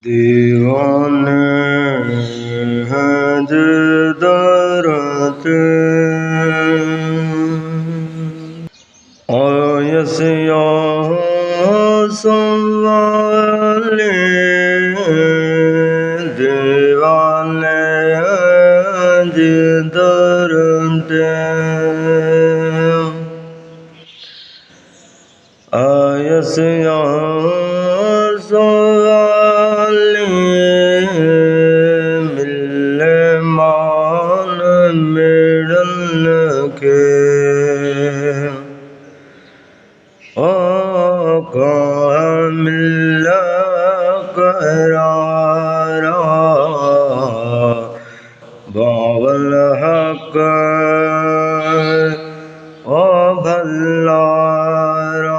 दीवाने हैं दरते आयसिया सवाले दीवाने हैं दरते आयसिया सवाले मिले मान मिलन के आका मिला करारा बावल हक ओ भल्लारा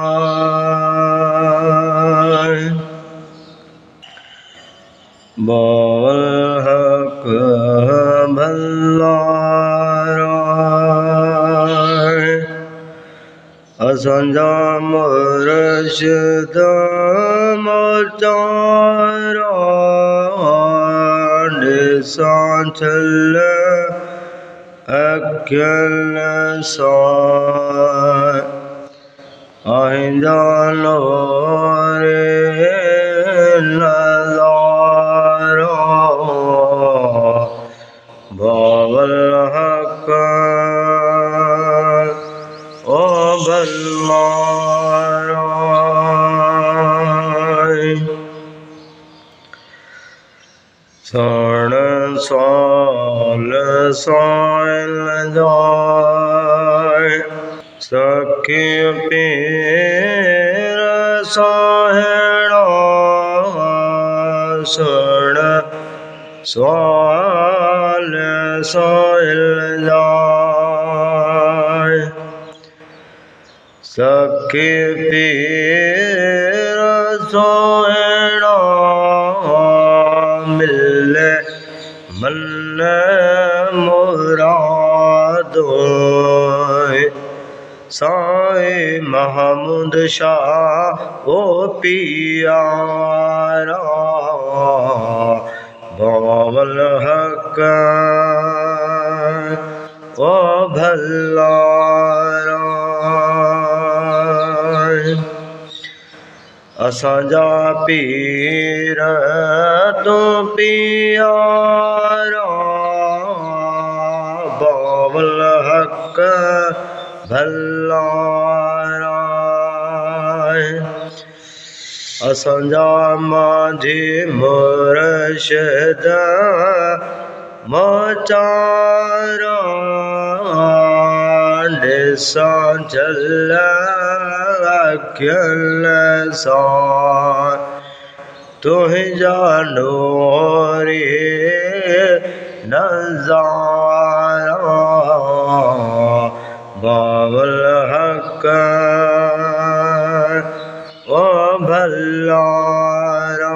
बावल हक भल्लारा असंजा मुर्शिद मोचारा निशान चल अक्ल सा आइंजानो रे नज़ारा बावल हक ओ भल्लारा सण साल साल जाए सखी पीर साहेड़ा सण साल साल जाए सखी पीर सोहेड़ा मिले मन मुरादो साए महमूद शाह ओ पियारा बावल हक ओ भल्लारा असांजा पीर तो पियारा बावल हक भल्लारा असांजा माझी मुर्शिद मोचारा निशान चल अक्ल सा तुझा नूरी नज़ारा बावल हक ओ भल्लारा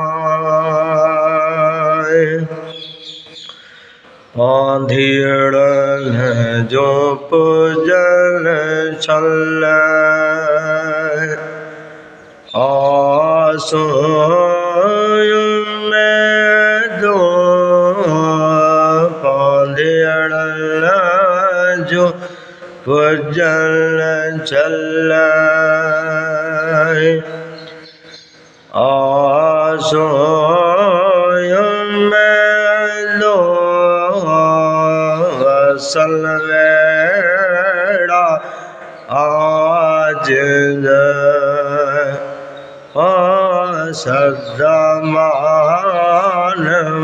आंधियड़न जो पूजन छल आसों में दो आंधियड़न जो पूजन छल आसों सलवेड़ा आज सदा मानवारा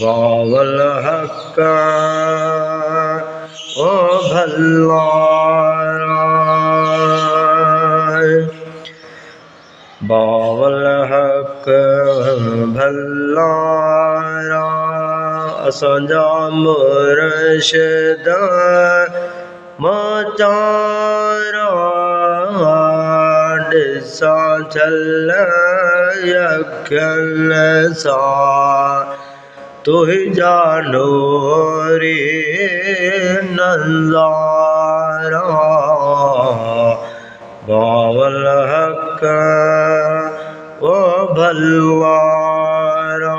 बावल हक ओ भल्लारा बावल हक भल्लारा असांजा मुर्शिद मोचारा दिसा चल अक्ल सा तुझा नूरी नज़ारा बावल हक ओ भलवारा